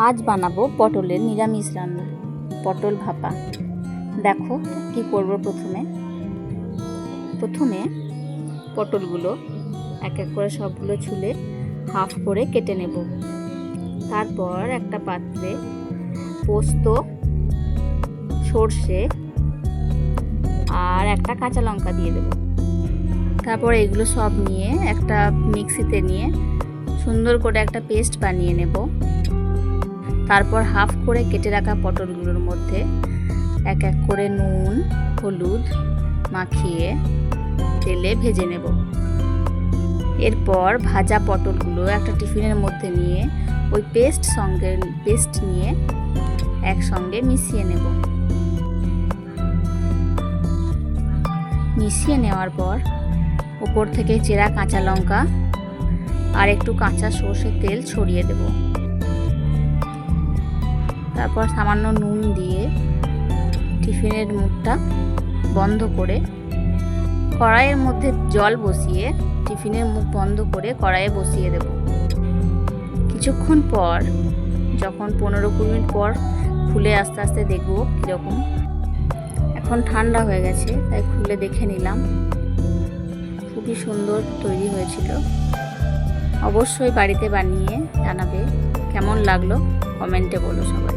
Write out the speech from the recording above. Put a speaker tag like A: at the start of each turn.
A: আজ বানাবো পটলের নিরামিষ রান্না, পটল ভাপা। দেখো কি করব। প্রথমে পটলগুলো এক এক করে সবগুলো ছুলে হাফ করে কেটে নেব। তারপর একটা পাত্রে পোস্ত, সর্ষে আর একটা কাঁচা লঙ্কা দিয়ে দেব। তারপর এগুলো সব নিয়ে একটা মিক্সিতে নিয়ে সুন্দর করে একটা পেস্ট বানিয়ে নেব। তারপর হাফ করে কেটে রাখা পটলগুলোর মধ্যে এক এক করে নুন, হলুদ মাখিয়ে তেলে ভেজে নেব। এরপর ভাজা পটলগুলো একটা টিফিনের মধ্যে নিয়ে ওই পেস্ট নিয়ে একসঙ্গে মিশিয়ে নেব। মিশিয়ে নেওয়ার পর উপর থেকে চেরা কাঁচা লঙ্কা আর একটু কাঁচা সর্ষের তেল ছড়িয়ে দেব। তারপর সামান্য নুন দিয়ে টিফিনের মুখটা বন্ধ করে কড়াইয়ের মধ্যে জল বসিয়ে টিফিনের মুখ বন্ধ করে কড়াইয়ে বসিয়ে দেব। কিছুক্ষণ পর যখন 15-20 মিনিট পর খুলে আস্তে আস্তে দেখব কীরকম। এখন ঠান্ডা হয়ে গেছে তাই খুলে দেখে নিলাম। খুবই সুন্দর তৈরি হয়েছিল। অবশ্যই বাড়িতে বানিয়ে জানাবে কেমন লাগলো, কমেন্টে বলো সবাই।